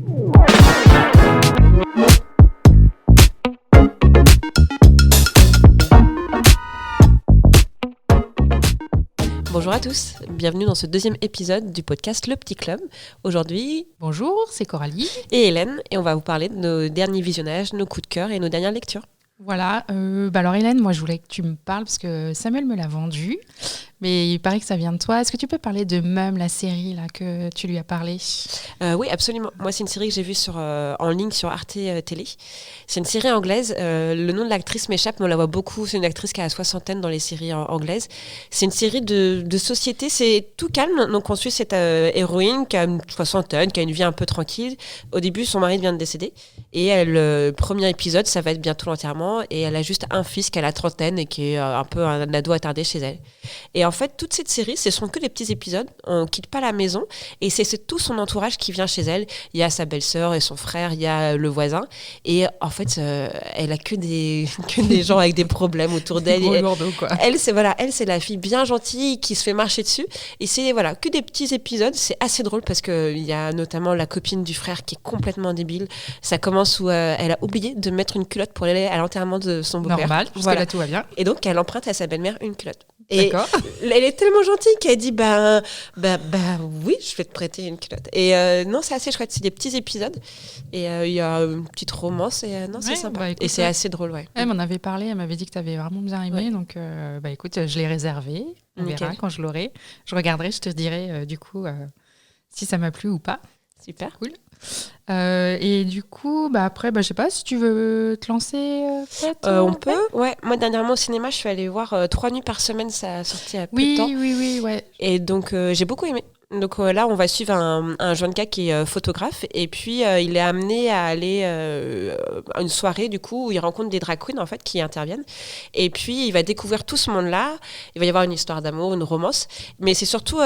Bonjour à tous, bienvenue dans ce deuxième épisode du podcast Le Petit Club. Aujourd'hui, bonjour, c'est Coralie et Hélène, et on va vous parler de nos derniers visionnages, nos coups de cœur et nos dernières lectures. Voilà, alors Hélène, moi je voulais que tu me parles parce que Samuel me l'a vendu, mais il paraît que ça vient de toi. Est-ce que tu peux parler de Mum, la série là, que tu lui as parlé ? Oui, absolument. Moi, c'est une série que j'ai vue en ligne sur Arte Télé. C'est une série anglaise. Le nom de l'actrice m'échappe, mais on la voit beaucoup. C'est une actrice qui a la soixantaine dans les séries anglaises. C'est une série de société. C'est tout calme. Donc, on suit cette héroïne qui a une soixantaine, qui a une vie un peu tranquille. Au début, son mari vient de décéder. Et le premier épisode, ça va être bientôt l'enterrement. Et elle a juste un fils qui a la trentaine et qui est un peu un ado attardé chez elle. Et en fait, toute cette série, ce sont que des petits épisodes. On quitte pas la maison. Et c'est tout son entourage qui vient chez elle. Il y a sa belle-sœur et son frère, il y a le voisin. Et en fait, elle a que des gens avec des problèmes autour d'elle. Lourdeau, quoi. Elle, c'est la fille bien gentille qui se fait marcher dessus. Et c'est que des petits épisodes. C'est assez drôle parce qu'il y a notamment la copine du frère qui est complètement débile. Ça commence où elle a oublié de mettre une culotte pour aller à l'enterrement de son beau-père. Normal, parce que là tout va bien. Et donc, elle emprunte à sa belle-mère une culotte. Et D'accord. Elle est tellement gentille qu'elle dit oui, je vais te prêter une culotte. Et non, c'est assez chouette. C'est des petits épisodes et il y a une petite romance et non, c'est sympa. Écoute, et c'est assez drôle, ouais. Elle m'en avait parlé, elle m'avait dit que tu avais vraiment bien aimé, donc écoute, je l'ai réservé. On verra quand je l'aurai. Je regarderai, je te dirai du coup si ça m'a plu ou pas. Super. Cool. Et du coup, après, je sais pas si tu veux te lancer peut-être. On peut, ouais. Moi, dernièrement au cinéma, je suis allée voir 3 nuits par semaine, ça a sorti à peu de temps. Oui, ouais. Et donc, j'ai beaucoup aimé. Donc là, on va suivre un jeune gars qui est photographe et puis il est amené à aller à une soirée du coup où il rencontre des drag queens en fait qui interviennent et puis il va découvrir tout ce monde-là. Il va y avoir une histoire d'amour, une romance, mais c'est surtout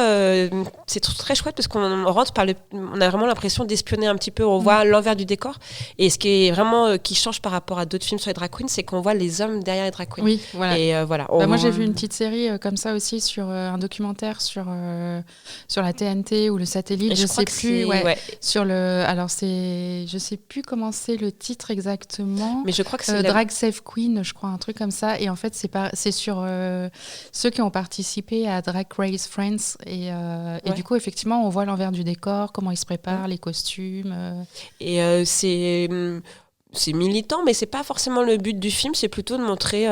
c'est très chouette parce qu'on rentre on a vraiment l'impression d'espionner un petit peu. On voit l'envers du décor et ce qui est vraiment qui change par rapport à d'autres films sur les drag queens, c'est qu'on voit les hommes derrière les drag queens. Oui, voilà. Et voilà. Moi, j'ai vu une petite série comme ça aussi sur un documentaire sur la TNT ou le satellite, je sais plus. Sur je sais plus comment c'est le titre exactement. Mais je crois que c'est Drag Save Queen, je crois, un truc comme ça. Et en fait, c'est sur ceux qui ont participé à Drag Race France. Et du coup, effectivement, on voit l'envers du décor, comment ils se préparent, les costumes. Et c'est militant, mais c'est pas forcément le but du film, c'est plutôt de montrer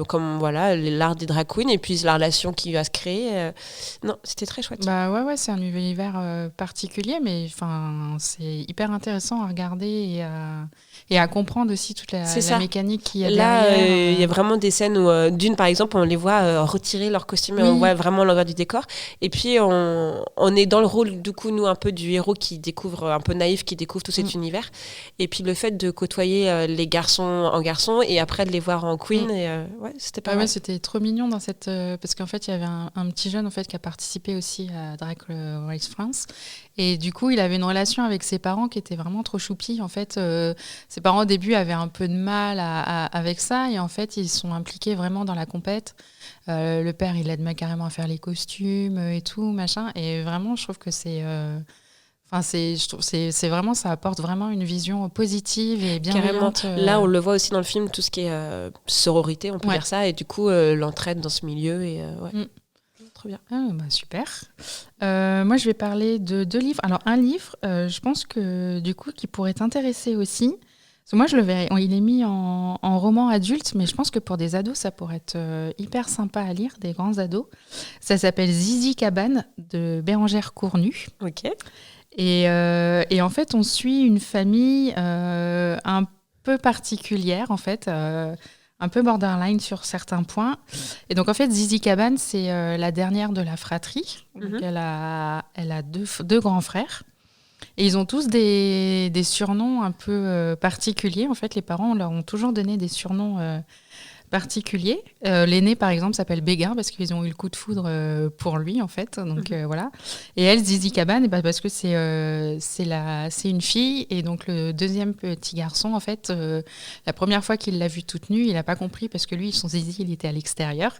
comme voilà l'art des drag queens et puis la relation qui va se créer. Non, c'était très chouette. Ouais, c'est un univers particulier, mais c'est hyper intéressant à regarder et à comprendre aussi toute la mécanique qu'il y a derrière. Là, il y a vraiment des scènes où, d'une par exemple, on les voit retirer leur costume et on voit vraiment l'envers du décor. Et puis, on est dans le rôle, du coup, nous, un peu du héros qui découvre, un peu naïf, qui découvre tout cet univers. Et puis, le fait de côtoyer les garçons en garçons et après de les voir en queen. Et, c'était pas mal. Ouais, c'était trop mignon dans cette... parce qu'en fait, il y avait un petit jeune en fait, qui a participé aussi à Drag Race France. Et du coup, il avait une relation avec ses parents qui était vraiment trop choupie. En fait, ses parents au début avaient un peu de mal avec ça et en fait, ils sont impliqués vraiment dans la compète. Le père, il aide carrément à faire les costumes et tout, machin. Et vraiment, je trouve que c'est vraiment, ça apporte vraiment une vision positive et bienveillante. Là, on le voit aussi dans le film, tout ce qui est sororité, on peut dire ça, et du coup, l'entraide dans ce milieu. Et, trop bien. Super. Moi, je vais parler de 2 livres. Alors, un livre, je pense que du coup, qui pourrait t'intéresser aussi. Parce que moi, je le verrais. Il est mis en roman adulte, mais je pense que pour des ados, ça pourrait être hyper sympa à lire, des grands ados. Ça s'appelle Zizi Cabane de Bérengère Cournu. Ok. Et en fait, on suit une famille un peu particulière, en fait, un peu borderline sur certains points. Et donc, en fait, Zizi Cabane, c'est la dernière de la fratrie. Donc, elle a 2 grands frères. Et ils ont tous des surnoms un peu particuliers. En fait, les parents leur ont toujours donné des surnoms particulier. L'aîné, par exemple, s'appelle Béguin parce qu'ils ont eu le coup de foudre pour lui, en fait. Donc, voilà. Et elle, Zizi Cabane, parce que c'est une fille. Et donc, le deuxième petit garçon, en fait, la première fois qu'il l'a vue toute nue, il n'a pas compris parce que lui, son zizi, il était à l'extérieur.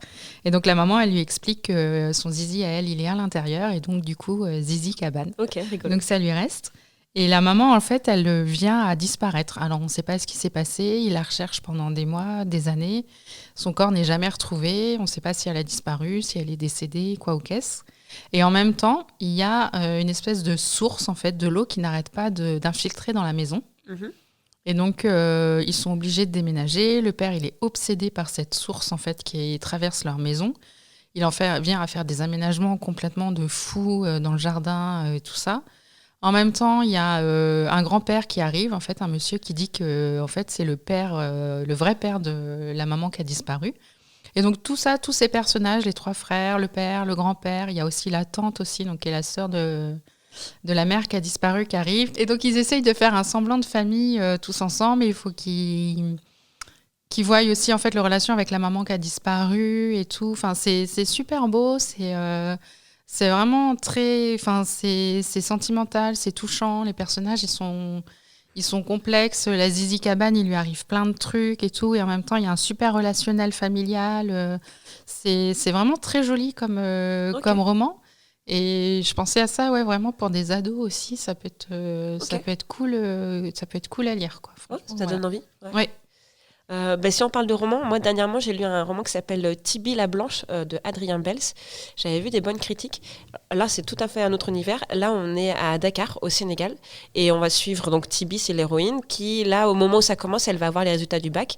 Et donc, la maman, elle lui explique que son zizi, à elle, il est à l'intérieur. Et donc, du coup, Zizi Cabane. Ok, rigolo. Donc, ça lui reste. Et la maman, en fait, elle vient à disparaître. Alors, on ne sait pas ce qui s'est passé. Il la recherche pendant des mois, des années. Son corps n'est jamais retrouvé. On ne sait pas si elle a disparu, si elle est décédée, quoi ou qu'est-ce. Et en même temps, il y a une espèce de source, en fait, de l'eau qui n'arrête pas d'infiltrer dans la maison. Et donc, ils sont obligés de déménager. Le père, il est obsédé par cette source, en fait, qui traverse leur maison. Il vient à faire des aménagements complètement de fou dans le jardin et tout ça. En même temps, il y a un grand-père qui arrive, en fait, un monsieur qui dit que en fait, c'est le père, le vrai père de la maman qui a disparu. Et donc tout ça, tous ces personnages, les 3 frères, le père, le grand-père, il y a aussi la tante aussi, donc qui est la sœur de la mère qui a disparu, qui arrive. Et donc ils essayent de faire un semblant de famille tous ensemble. Et il faut qu'ils voient aussi en fait leur relation avec la maman qui a disparu et tout. Enfin, c'est super beau, c'est vraiment très, enfin c'est sentimental, c'est touchant. Les personnages ils sont complexes. La Zizi Cabane, il lui arrive plein de trucs et tout, et en même temps il y a un super relationnel familial. C'est vraiment très joli comme comme roman. Et je pensais à ça, ouais, vraiment pour des ados aussi, ça peut être cool, ça peut être cool à lire, quoi. Ça donne envie. Ouais. Si on parle de romans, moi dernièrement j'ai lu un roman qui s'appelle Tibi la Blanche de Adrien Bels. J'avais vu des bonnes critiques. Là c'est tout à fait un autre univers. Là on est à Dakar au Sénégal et on va suivre donc Tibi, c'est l'héroïne qui là au moment où ça commence elle va avoir les résultats du bac.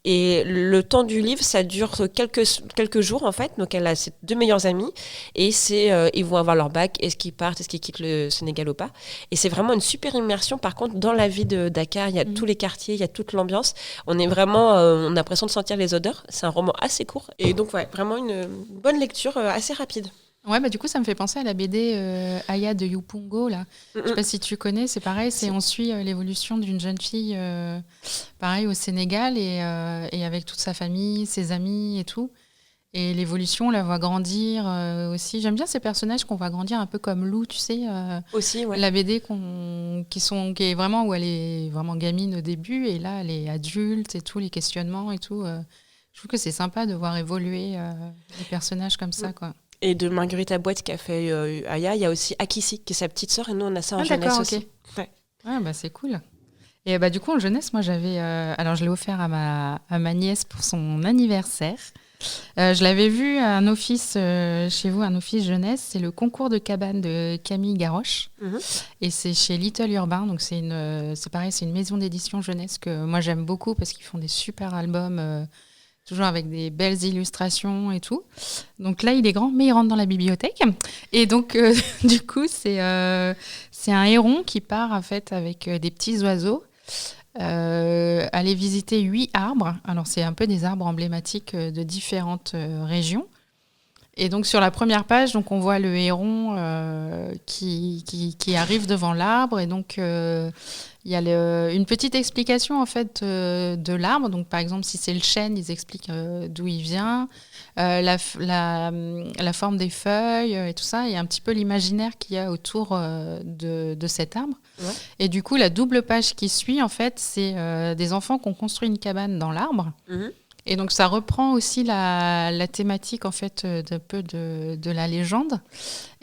Et le temps du livre, ça dure quelques jours en fait. Donc elle a ses 2 meilleurs amis et ils vont avoir leur bac. Est-ce qu'ils partent, est-ce qu'ils quittent le Sénégal ou pas? Et c'est vraiment une super immersion. Par contre, dans la vie de Dakar, il y a tous les quartiers, il y a toute l'ambiance. On est vraiment, on a l'impression de sentir les odeurs. C'est un roman assez court et donc ouais, vraiment une bonne lecture assez rapide. Ouais, bah du coup, ça me fait penser à la BD Aya de Yupungo, là. Je sais pas si tu connais, c'est pareil, on suit l'évolution d'une jeune fille, pareil, au Sénégal, et avec toute sa famille, ses amis et tout. Et l'évolution, on la voit grandir aussi. J'aime bien ces personnages qu'on voit grandir un peu comme Lou, tu sais. Aussi, ouais. La BD qui est vraiment, où elle est vraiment gamine au début, et là, elle est adulte et tout, les questionnements et tout. Je trouve que c'est sympa de voir évoluer les personnages comme ça, quoi. Et de Marguerite Boîte qui a fait Aya, il y a aussi Akissi qui est sa petite sœur et nous on a ça en jeunesse aussi. Okay. Ouais. Ah, bah c'est cool. Et bah du coup en jeunesse, moi j'avais, alors je l'ai offert à ma nièce pour son anniversaire. Je l'avais vu à un office chez vous, un office jeunesse, c'est le concours de cabane de Camille Garroche. Et c'est chez Little Urbain, donc c'est pareil, c'est une maison d'édition jeunesse que moi j'aime beaucoup parce qu'ils font des super albums. Toujours avec des belles illustrations et tout. Donc là, il est grand, mais il rentre dans la bibliothèque. Et donc, du coup, c'est un héron qui part en fait avec des petits oiseaux aller visiter 8 arbres. Alors, c'est un peu des arbres emblématiques de différentes régions. Et donc, sur la première page, donc, on voit le héron qui arrive devant l'arbre. Et donc, il y a une petite explication en fait de l'arbre. Donc, par exemple, si c'est le chêne, ils expliquent d'où il vient, la forme des feuilles et tout ça, et un petit peu l'imaginaire qu'il y a autour de cet arbre. Ouais. Et du coup, la double page qui suit, en fait, c'est des enfants qui ont construit une cabane dans l'arbre. Et donc, ça reprend aussi la thématique, en fait, d'un peu de la légende.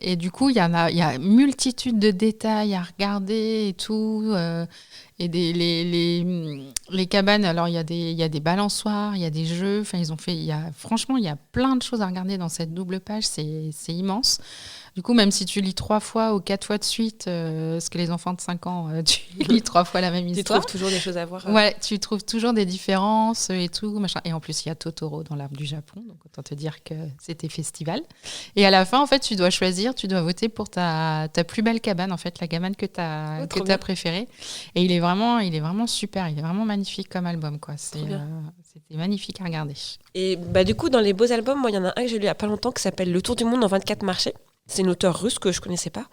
Et du coup, il y a multitude de détails à regarder et tout. Et les cabanes, alors, il y a des balançoires, il y a des jeux. Enfin, franchement, il y a plein de choses à regarder dans cette double page. C'est immense. Du coup, même si tu lis 3 fois ou 4 fois de suite, parce que les enfants de 5 ans, tu lis 3 fois la même histoire. Tu trouves toujours des choses à voir. Ouais, tu trouves toujours des différences et tout, machin. Et en plus, il y a Totoro dans l'arbre du Japon, donc autant te dire que c'était festival. Et à la fin, en fait, tu dois choisir, tu dois voter pour ta plus belle cabane, en fait, la cabane que tu as préférée. Et il est vraiment super, il est vraiment magnifique comme album, quoi. C'était magnifique à regarder. Et bah, du coup, dans les beaux albums, moi, il y en a un que j'ai lu il n'y a pas longtemps qui s'appelle Le Tour du monde en 24 marchés. C'est une auteure russe que je ne connaissais pas.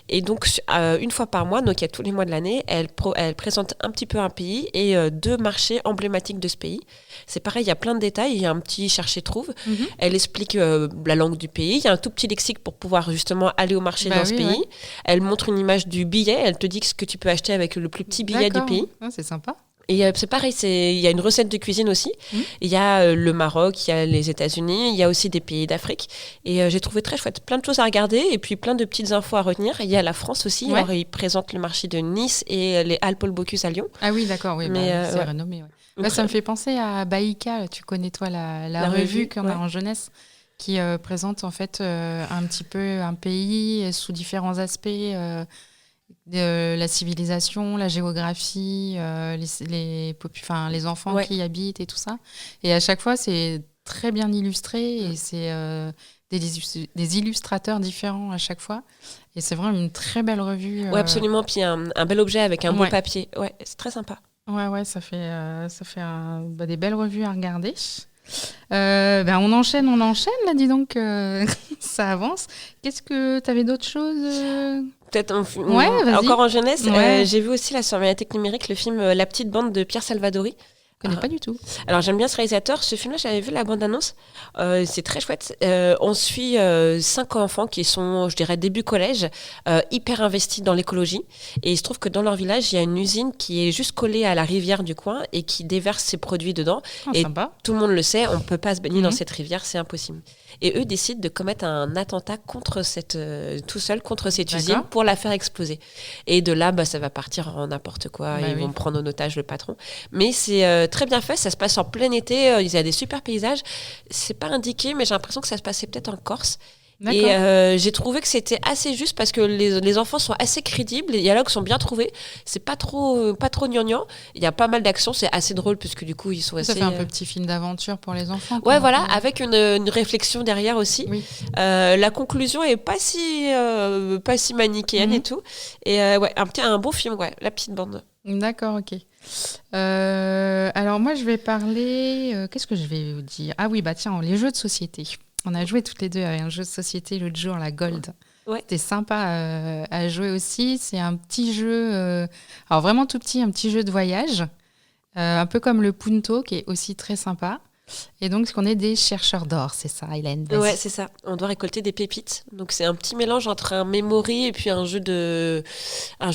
Et donc, une fois par mois, donc il y a tous les mois de l'année, elle présente un petit peu un pays et 2 marchés emblématiques de ce pays. C'est pareil, il y a plein de détails. Il y a un petit chercher-trouve. Elle explique la langue du pays. Il y a un tout petit lexique pour pouvoir justement aller au marché dans ce pays. Ouais. Elle montre une image du billet. Elle te dit ce que tu peux acheter avec le plus petit billet du pays. Ah, c'est sympa. Et c'est pareil, il y a une recette de cuisine aussi. Il y a le Maroc, il y a les États-Unis, il y a aussi des pays d'Afrique. Et j'ai trouvé très chouette. Plein de choses à regarder et puis plein de petites infos à retenir. Il y a la France aussi. Ouais. Alors, ils présentent le marché de Nice et les Halles Paul Bocuse à Lyon. Ah oui, d'accord, oui, Mais, c'est ouais. renommé. Ouais. Bah, ça me fait penser à Baïka, tu connais toi la revue qu'on a en jeunesse, qui présente en fait un petit peu un pays sous différents aspects. La civilisation, la géographie, les enfants qui y habitent et tout ça. Et à chaque fois, c'est très bien illustré et c'est des illustrateurs différents à chaque fois. Et c'est vraiment une très belle revue. Oui, absolument. Puis un bel objet avec un beau papier. Ouais, c'est très sympa. Ouais, ça fait des belles revues à regarder. On enchaîne là, dis donc, ça avance. Qu'est-ce que tu avais d'autres choses Peut-être vas-y. Encore en jeunesse, Ouais. j'ai vu aussi là, sur Médiathèque numérique le film La petite bande de Pierre Salvadori. Je connais pas du tout. Alors j'aime bien ce réalisateur. Ce film-là, j'avais vu la bande-annonce. C'est très chouette. On suit 5 enfants qui sont, je dirais, début collège, hyper investis dans l'écologie. Et il se trouve que dans leur village, il y a une usine qui est juste collée à la rivière du coin et qui déverse ses produits dedans. Et sympa. Tout le monde le sait, on ne peut pas se baigner dans cette rivière, c'est impossible. Et eux décident de commettre un attentat contre tout seul contre cette usine pour la faire exploser. Et de là, ça va partir en n'importe quoi. Ils vont prendre en otage le patron. Mais c'est très bien fait. Ça se passe en plein été. Il y a des super paysages. C'est pas indiqué, mais j'ai l'impression que ça se passait peut-être en Corse. Et j'ai trouvé que c'était assez juste parce que les enfants sont assez crédibles, les dialogues sont bien trouvés, c'est pas trop gnangnan. Il y a pas mal d'actions, c'est assez drôle puisque du coup ils sont assez. Ça fait un peu petit film d'aventure pour les enfants. Ouais, voilà, avec une réflexion derrière aussi. Oui. La conclusion est pas si manichéenne et tout. Et un bon film, La petite bande. D'accord, ok. Alors moi je vais parler. Qu'est-ce que je vais vous dire ? Ah oui, tiens, les jeux de société. On a joué toutes les deux à un jeu de société l'autre jour, la Gold. Ouais. C'était sympa à jouer aussi. C'est un petit jeu, alors vraiment tout petit, un petit jeu de voyage, un peu comme le Punto, qui est aussi très sympa. Et donc, on est des chercheurs d'or, c'est ça, Hélène ? Ouais, c'est ça. On doit récolter des pépites. Donc, c'est un petit mélange entre un memory et puis un jeu de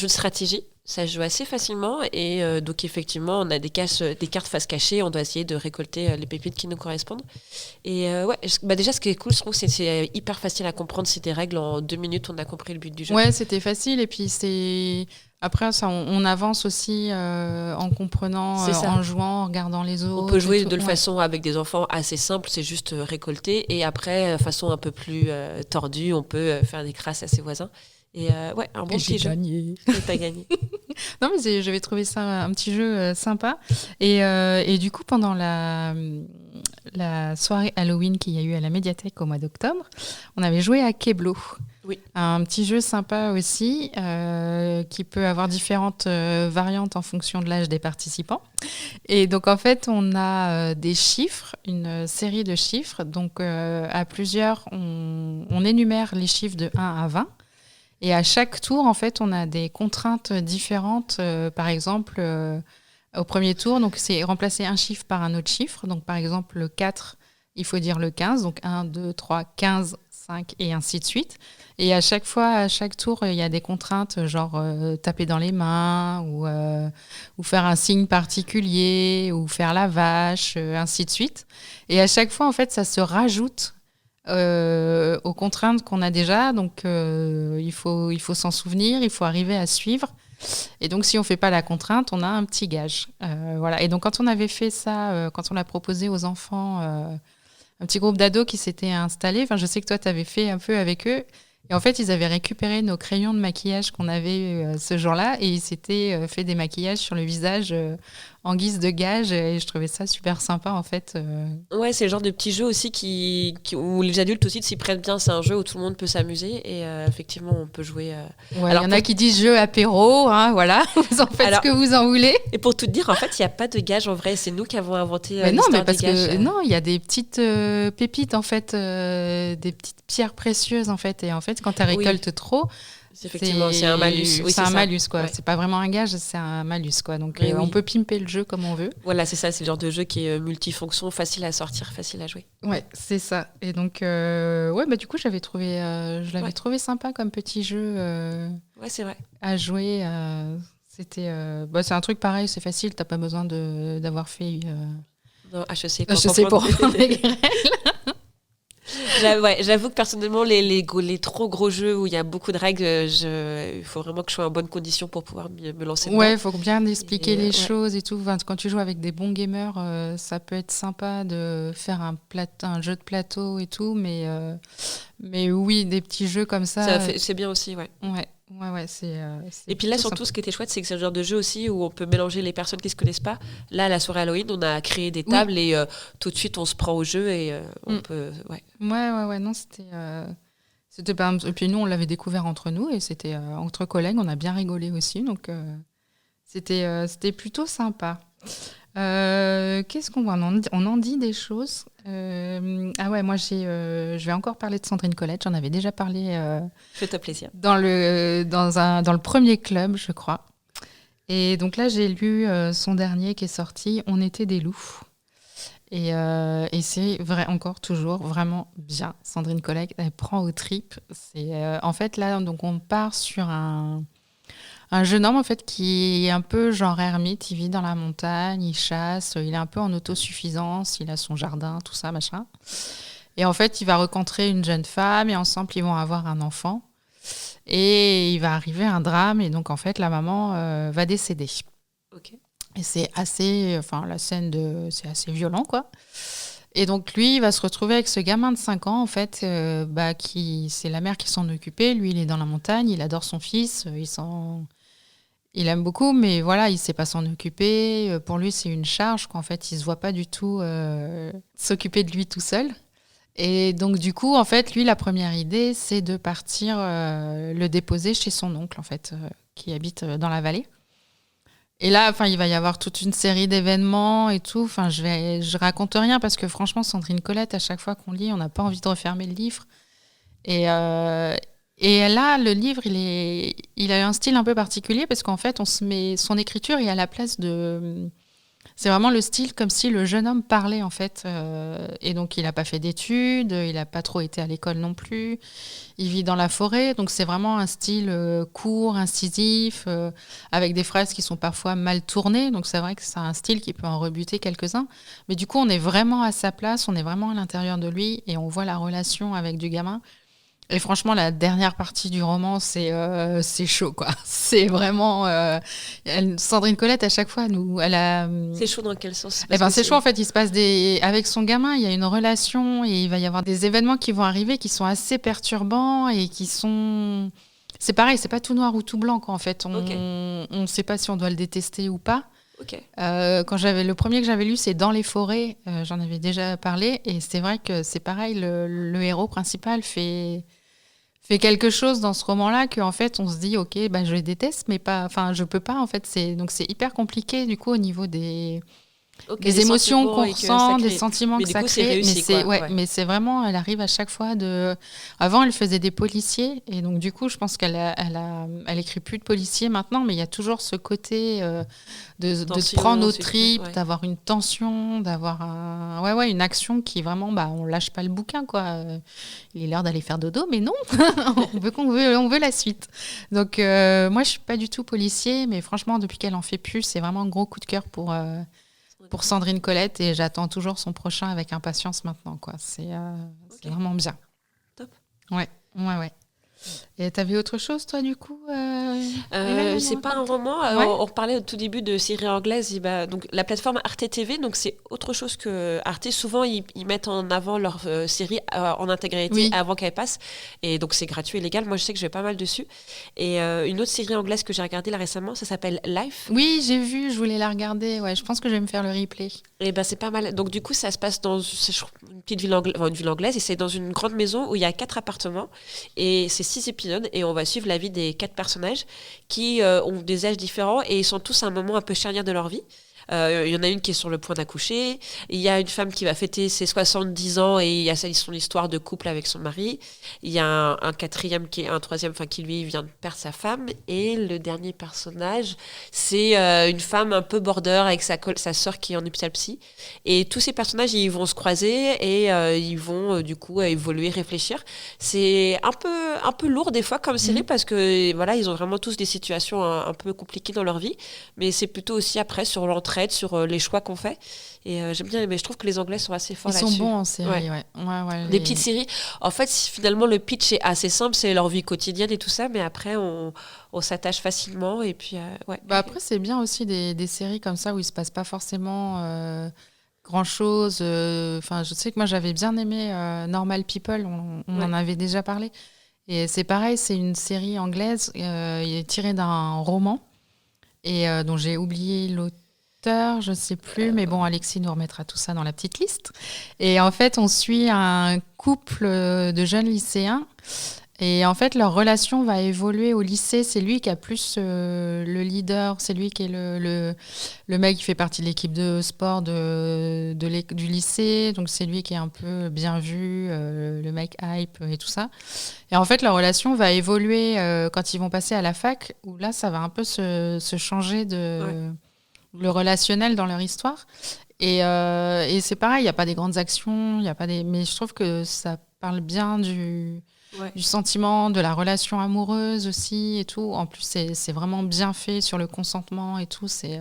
stratégie. Ça se joue assez facilement et donc effectivement on a des cartes face cachée, on doit essayer de récolter les pépites qui nous correspondent. Et déjà ce qui est cool, je trouve que c'est hyper facile à comprendre, c'est des règles, en 2 minutes on a compris le but du jeu. Ouais, c'était facile et puis après ça, on avance aussi en comprenant, en jouant, en regardant les autres. On peut jouer de façon avec des enfants assez simple, c'est juste récolter et après façon un peu plus tordue, on peut faire des crasses à ses voisins. Et un bon petit jeu. Gagné. Et t'as gagné. Non, mais j'avais trouvé ça un petit jeu sympa. Et du coup, pendant la soirée Halloween qu'il y a eu à la médiathèque au mois d'octobre, on avait joué à Keblo. Oui. Un petit jeu sympa aussi, qui peut avoir différentes variantes en fonction de l'âge des participants. Et donc, en fait, on a des chiffres, une série de chiffres. Donc, à plusieurs, on énumère les chiffres de 1 à 20. Et à chaque tour, en fait, on a des contraintes différentes. Par exemple, au premier tour, donc c'est remplacer un chiffre par un autre chiffre. Donc, par exemple, le 4, il faut dire le 15. Donc, 1, 2, 3, 15, 5 et ainsi de suite. Et à chaque fois, à chaque tour, il y a des contraintes, genre taper dans les mains ou faire un signe particulier ou faire la vache, ainsi de suite. Et à chaque fois, en fait, ça se rajoute aux contraintes qu'on a déjà. Donc, il faut s'en souvenir, il faut arriver à suivre. Et donc, si on ne fait pas la contrainte, on a un petit gage. Voilà. Et donc, quand on avait fait ça, quand on l'a proposé aux enfants, un petit groupe d'ados qui s'était installé, je sais que toi, tu avais fait un peu avec eux. Et en fait, ils avaient récupéré nos crayons de maquillage qu'on avait ce jour-là et ils s'étaient fait des maquillages sur le visage en guise de gage et je trouvais ça super sympa en fait. Ouais, c'est le genre de petit jeu aussi où les adultes aussi s'y prêtent bien. C'est un jeu où tout le monde peut s'amuser et effectivement on peut jouer. Ouais, il y en a qui disent jeu apéro, hein, voilà, vous en faites ce que vous en voulez. Et pour tout te dire, en fait, il n'y a pas de gage en vrai, c'est nous qui avons inventé mais non, mais parce des gages. Que non, il y a des petites pépites en fait, des petites pierres précieuses en fait, et en fait quand tu récoltes trop. Effectivement, c'est un malus. Oui, c'est un malus, quoi. Ouais. C'est pas vraiment un gage, c'est un malus, quoi. Donc, on peut pimper le jeu comme on veut. Voilà, c'est ça. C'est le genre de jeu qui est multifonction, facile à sortir, facile à jouer. Ouais, c'est ça. Et donc, du coup, je l'avais trouvé sympa comme petit jeu. Ouais, c'est vrai. À jouer. C'est un truc pareil, c'est facile, t'as pas besoin d'avoir fait Non, HEC pour prendre les grêles. J'avoue que personnellement, les trop gros jeux où il y a beaucoup de règles, il faut vraiment que je sois en bonne condition pour pouvoir me lancer dedans. Ouais, il faut bien expliquer les choses et tout. Enfin, quand tu joues avec des bons gamers, ça peut être sympa de faire un jeu de plateau et tout, mais oui, des petits jeux comme ça. C'est bien aussi, ouais. Ouais, et puis là, surtout, ce qui était chouette, c'est que c'est le genre de jeu aussi où on peut mélanger les personnes qui se connaissent pas. Là, à la soirée Halloween, on a créé des tables et tout de suite, on se prend au jeu et on peut. Ouais. Ouais, non, c'était pas. Et puis nous, on l'avait découvert entre nous et c'était entre collègues, on a bien rigolé aussi, donc c'était plutôt sympa. Qu'est-ce qu'on voit ? On en dit des choses. Ah ouais, moi je vais encore parler de Sandrine Colette. J'en avais déjà parlé. Fais-toi plaisir. Dans le premier club, je crois. Et donc là, j'ai lu son dernier qui est sorti. On était des loups. Et c'est vrai, encore toujours vraiment bien. Sandrine Colette, elle prend aux tripes. C'est en fait là, donc on part sur un jeune homme en fait qui est un peu genre ermite, il vit dans la montagne, il chasse, il est un peu en autosuffisance, il a son jardin, tout ça, machin. Et en fait, il va rencontrer une jeune femme et ensemble, ils vont avoir un enfant. Et il va arriver un drame et donc en fait, la maman va décéder. Ok. Et c'est assez c'est assez violent, quoi. Et donc lui, il va se retrouver avec ce gamin de 5 ans, en fait, c'est la mère qui s'en occupait. Lui, il est dans la montagne, il adore son fils, il aime beaucoup, mais voilà, il ne sait pas s'en occuper. Pour lui, c'est une charge qu'en fait, il ne se voit pas du tout s'occuper de lui tout seul. Et donc, du coup, en fait, lui, la première idée, c'est de partir le déposer chez son oncle, en fait, qui habite dans la vallée. Et là, il va y avoir toute une série d'événements et tout. Je raconte rien parce que franchement, Sandrine Colette, à chaque fois qu'on lit, on n'a pas envie de refermer le livre. Et là, le livre, il a un style un peu particulier parce qu'en fait, son écriture est à la place de. C'est vraiment le style comme si le jeune homme parlait, en fait. Et donc, il n'a pas fait d'études, il n'a pas trop été à l'école non plus. Il vit dans la forêt, donc c'est vraiment un style court, incisif, avec des phrases qui sont parfois mal tournées. Donc, c'est vrai que c'est un style qui peut en rebuter quelques-uns. Mais du coup, on est vraiment à sa place, on est vraiment à l'intérieur de lui et on voit la relation avec du gamin. Et franchement, la dernière partie du roman, c'est chaud, quoi. C'est vraiment... Sandrine Colette, à chaque fois, C'est chaud dans quel sens ? C'est chaud, en fait. Il se passe avec son gamin, il y a une relation et il va y avoir des événements qui vont arriver qui sont assez perturbants et qui sont... C'est pareil, c'est pas tout noir ou tout blanc, quoi, en fait. On ne sait pas si on doit le détester ou pas. Okay. Le premier que j'avais lu, c'est Dans les forêts. J'en avais déjà parlé. Et c'est vrai que c'est pareil, le héros principal fait quelque chose dans ce roman-là qu'en fait, on se dit, ok, je les déteste, mais pas, je peux pas, en fait. Donc, c'est hyper compliqué, du coup, au niveau des émotions qu'on ressent, des sentiments que ça crée. Mais c'est vraiment, elle arrive à chaque fois Avant, elle faisait des policiers, et donc, du coup, je pense qu'elle écrit plus de policiers maintenant, mais il y a toujours ce côté de se prendre aux tripes, d'avoir une tension, d'avoir une action qui vraiment, on lâche pas le bouquin, quoi. Il est l'heure d'aller faire dodo, mais non, on veut la suite. Donc, moi, je suis pas du tout policier, mais franchement, depuis qu'elle en fait plus, c'est vraiment un gros coup de cœur pour Sandrine Colette et j'attends toujours son prochain avec impatience maintenant, quoi. C'est vraiment bien. Top. Ouais. Et t'avais autre chose, toi, du coup C'est pas un roman. On parlait au tout début de séries anglaises. Donc, la plateforme Arte TV, donc c'est autre chose que Arte. Souvent, ils mettent en avant leurs séries en intégralité avant qu'elles passent. Et donc, c'est gratuit et légal. Moi, je sais que je vais pas mal dessus. Et une autre série anglaise que j'ai regardée là récemment, ça s'appelle Life. Oui, j'ai vu, je voulais la regarder. Ouais, je pense que je vais me faire le replay. Et c'est pas mal. Donc, du coup, ça se passe dans une petite ville anglaise. Et c'est dans une grande maison où il y a 4 appartements. Et c'est 6 épisodes et on va suivre la vie des 4 personnages qui ont des âges différents et ils sont tous à un moment un peu charnière de leur vie. Il y en a une qui est sur le point d'accoucher. Il y a une femme qui va fêter ses 70 ans et il y a son histoire de couple avec son mari. Il y a un troisième, enfin qui lui vient de perdre sa femme. Et le dernier personnage, c'est une femme un peu border avec sa sœur qui est en hôpital psy. Et tous ces personnages, ils vont se croiser et ils vont du coup évoluer, réfléchir. C'est un peu lourd des fois comme série parce que voilà, ils ont vraiment tous des situations un peu compliquées dans leur vie. Mais c'est plutôt aussi après sur l'entraide, sur les choix qu'on fait. Et j'aime bien, mais je trouve que les Anglais sont assez forts là-dessus. Ils sont bons en série, ouais. Des petites séries. En fait, finalement, le pitch est assez simple, c'est leur vie quotidienne et tout ça, mais après, on s'attache facilement. Et puis, ouais. Après, c'est bien aussi des séries comme ça où il se passe pas forcément grand-chose. Enfin, je sais que moi, j'avais bien aimé Normal People, on en avait déjà parlé. Et c'est pareil, c'est une série anglaise tirée d'un roman et dont j'ai oublié l'auteur, je ne sais plus, mais bon, Alexis nous remettra tout ça dans la petite liste. Et en fait, on suit un couple de jeunes lycéens et en fait, leur relation va évoluer au lycée. C'est lui qui a plus le leader, c'est lui qui est le mec qui fait partie de l'équipe de sport du lycée. Donc, c'est lui qui est un peu bien vu, le mec hype et tout ça. Et en fait, leur relation va évoluer quand ils vont passer à la fac, où là, ça va un peu se changer le relationnel dans leur histoire. Et c'est pareil, il n'y a pas des grandes actions, mais je trouve que ça parle bien du sentiment, de la relation amoureuse aussi et tout. En plus, c'est vraiment bien fait sur le consentement et tout. C'est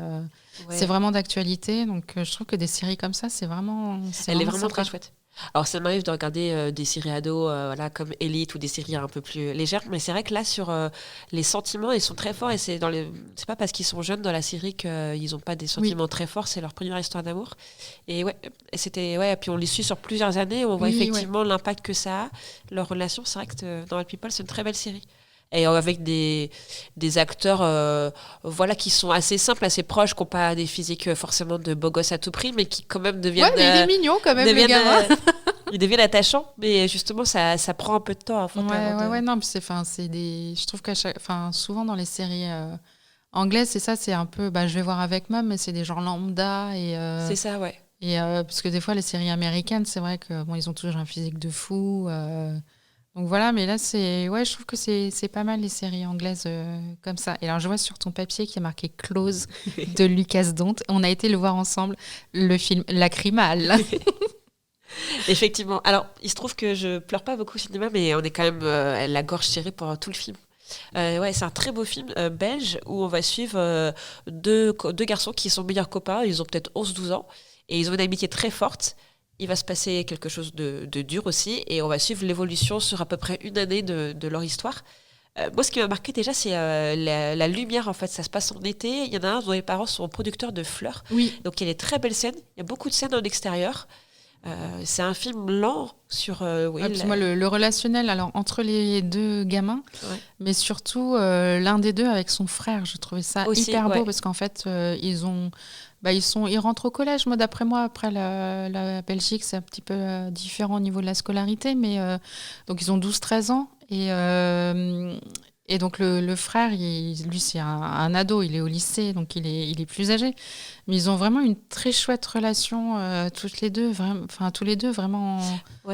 vraiment d'actualité. Donc, je trouve que des séries comme ça, Elle est vraiment très chouette. Alors, ça m'arrive de regarder des séries ados voilà, comme Elite ou des séries un peu plus légères, mais c'est vrai que là, sur les sentiments, ils sont très forts et c'est pas parce qu'ils sont jeunes dans la série qu'ils n'ont pas des sentiments très forts, c'est leur première histoire d'amour. Et puis on les suit sur plusieurs années, on voit effectivement l'impact que ça a, leur relation. C'est vrai que Normal People, c'est une très belle série. Et avec des acteurs qui sont assez simples, assez proches, qui n'ont pas des physiques forcément de beaux gosses à tout prix, mais qui quand même deviennent... Ouais, mais il est mignon quand même, le gamin. Ils deviennent attachants, mais justement, ça prend un peu de temps. Non, je trouve souvent dans les séries anglaises, c'est ça, c'est un peu... je vais voir avec Mom, mais c'est des gens lambda. C'est ça, ouais. Et, parce que des fois, les séries américaines, c'est vrai que ils ont toujours un physique de fou... Donc voilà, mais là, je trouve que c'est pas mal les séries anglaises comme ça. Et alors, je vois sur ton papier qu'il y a marqué Close de Lucas Dont. On a été le voir ensemble, le film Lacrymal. Effectivement. Alors, il se trouve que je pleure pas beaucoup au cinéma, mais on est quand même la gorge serrée pendant tout le film. C'est un très beau film belge où on va suivre deux garçons qui sont meilleurs copains. Ils ont peut-être 11-12 ans et ils ont une amitié très forte. Il va se passer quelque chose de dur aussi et on va suivre l'évolution sur à peu près une année de leur histoire. Moi, ce qui m'a marqué déjà, c'est la lumière. En fait, ça se passe en été. Il y en a un dont les parents sont producteurs de fleurs. Oui. Donc, il y a des très belles scènes. Il y a beaucoup de scènes en extérieur. C'est un film lent sur... moi, le relationnel entre les deux gamins, mais surtout l'un des deux avec son frère. Je trouvais ça aussi, hyper beau parce qu'en fait, ils rentrent au collège. Moi, d'après moi, après la Belgique, c'est un petit peu différent au niveau de la scolarité, mais donc ils ont 12-13 ans et donc le frère, lui, c'est un ado, il est au lycée, donc il est plus âgé. Mais ils ont vraiment une très chouette relation, tous les deux, vraiment,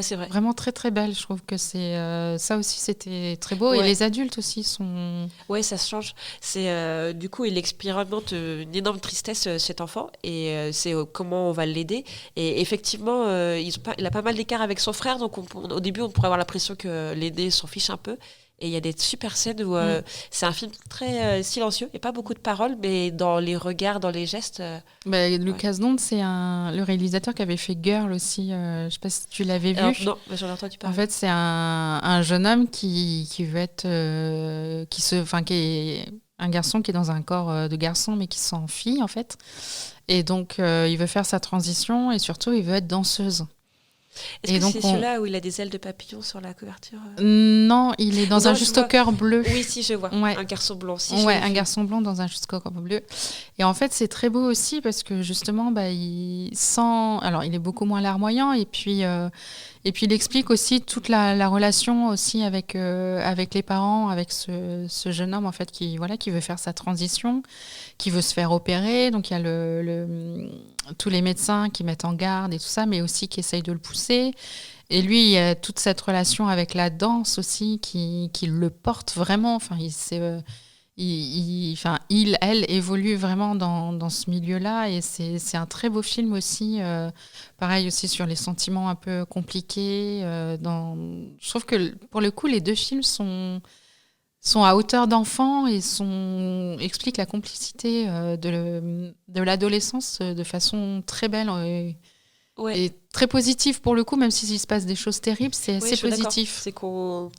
c'est vrai. Vraiment très très belle. Je trouve que ça aussi, c'était très beau. Et les adultes aussi sont... Ouais, ça se change. C'est, du coup, il expérimente une énorme tristesse, cet enfant, et c'est comment on va l'aider. Et effectivement, il a pas mal d'écart avec son frère, donc au début, on pourrait avoir l'impression que l'aîné s'en fiche un peu. Et il y a des super scènes où c'est un film très silencieux. Il n'y a pas beaucoup de paroles, mais dans les regards, dans les gestes... Lucas Dont, c'est le réalisateur qui avait fait Girl aussi. Je ne sais pas si tu l'avais vu. Non, mais j'en ai entendu parler. En fait, c'est un jeune homme qui veut être... qui est un garçon qui est dans un corps de garçon, mais qui se sent fille, en fait. Et donc, il veut faire sa transition et surtout, il veut être danseuse. Est-ce que c'est celui-là où il a des ailes de papillon sur la couverture Non, il est dans un juste au cœur bleu. Oui, si, je vois. Un garçon blanc. Un garçon blanc dans un juste au cœur bleu. Et en fait, c'est très beau aussi parce que justement, il sent... Alors, il est beaucoup moins larmoyant et puis Et puis il explique aussi toute la relation aussi avec les parents, avec ce jeune homme en fait qui veut faire sa transition, qui veut se faire opérer. Donc il y a tous les médecins qui mettent en garde et tout ça, mais aussi qui essayent de le pousser. Et lui, il y a toute cette relation avec la danse aussi qui le porte vraiment. Enfin, elle évolue vraiment dans ce milieu-là et c'est un très beau film aussi. Pareil aussi sur les sentiments un peu compliqués. Je trouve que pour le coup, les deux films sont à hauteur d'enfant et expliquent la complicité de l'adolescence de façon très belle et très positive pour le coup, même s'il se passe des choses terribles, c'est assez positif. C'est qu'on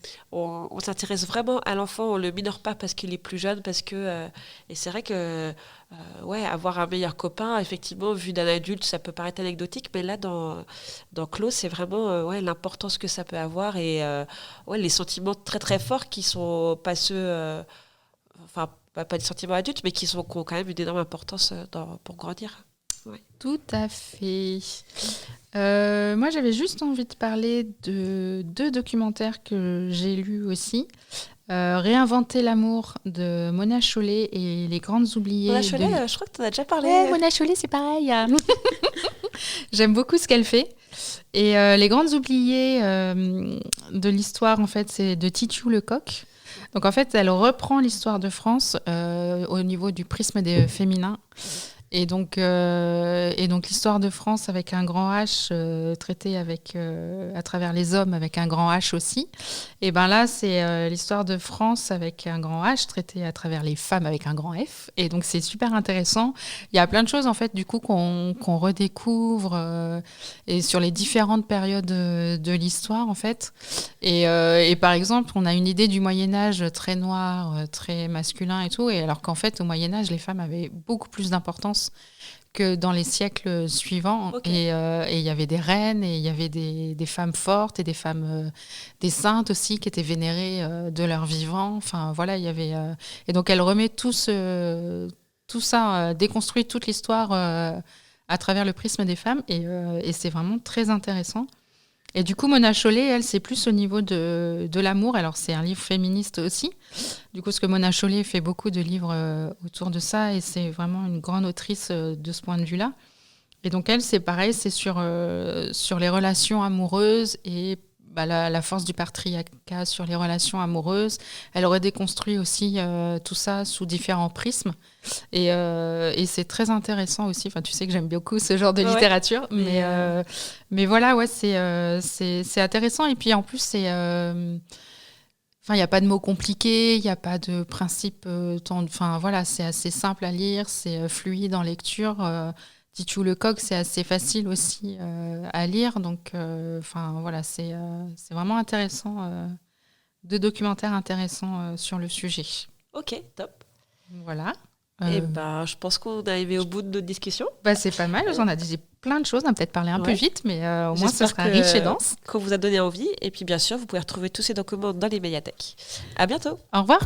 s'intéresse vraiment à l'enfant, on le minore pas parce qu'il est plus jeune, parce que et c'est vrai que avoir un meilleur copain, effectivement, vu d'un adulte, ça peut paraître anecdotique, mais là dans Clos, c'est vraiment l'importance que ça peut avoir et les sentiments très très forts qui sont pas ceux, pas des sentiments adultes, mais qui ont quand même une énorme importance pour grandir. Ouais. Tout à fait. Moi, j'avais juste envie de parler de 2 documentaires que j'ai lus aussi. Réinventer l'amour de Mona Chollet et Les Grandes Oubliées. Mona Chollet, je crois que tu en as déjà parlé. Ouais, Mona Chollet, c'est pareil. J'aime beaucoup ce qu'elle fait. Et Les Grandes Oubliées de l'histoire, en fait, c'est de Titiou Lecoq. Donc, en fait, elle reprend l'histoire de France au niveau du prisme des féminins. Et donc l'histoire de France avec un grand H traitée à travers les hommes avec un grand H aussi. Et ben là, c'est l'histoire de France avec un grand H traitée à travers les femmes avec un grand F. Et donc c'est super intéressant. Il y a plein de choses en fait du coup qu'on redécouvre et sur les différentes périodes de l'histoire en fait. Et par exemple, on a une idée du Moyen-Âge très noir, très masculin et tout. Et alors qu'en fait, au Moyen-Âge, les femmes avaient beaucoup plus d'importance que dans les siècles suivants. Okay. Et il y avait des reines, et il y avait des femmes fortes, et des femmes, des saintes aussi, qui étaient vénérées de leur vivant. Enfin, voilà, il y avait... Et donc, elle remet tout ça, déconstruit toute l'histoire à travers le prisme des femmes, et c'est vraiment très intéressant. Et du coup, Mona Chollet, elle, c'est plus au niveau de l'amour. Alors, c'est un livre féministe aussi. Du coup, parce que Mona Chollet fait beaucoup de livres autour de ça, et c'est vraiment une grande autrice de ce point de vue-là. Et donc, elle, c'est pareil, c'est sur les relations amoureuses et la force du patriarcat sur les relations amoureuses. Elle redéconstruit aussi tout ça sous différents prismes. Et c'est très intéressant aussi. Enfin, tu sais que j'aime beaucoup ce genre de littérature. Mais voilà, ouais, c'est intéressant. Et puis, en plus, c'est... il n'y a pas de mots compliqués, il n'y a pas de principe... voilà, c'est assez simple à lire, c'est fluide en lecture. Titiou Lecoq, c'est assez facile aussi à lire. Donc, voilà, c'est vraiment intéressant. 2 documentaires intéressants sur le sujet. Ok, top. Voilà. Je pense qu'on est arrivé au bout de notre discussion. C'est pas mal, on a dit plein de choses, on a peut-être parlé un peu vite, mais au moins ce sera riche et dense. Qu'on vous a donné envie. Et puis bien sûr, vous pouvez retrouver tous ces documents dans les médiathèques. À bientôt. Au revoir.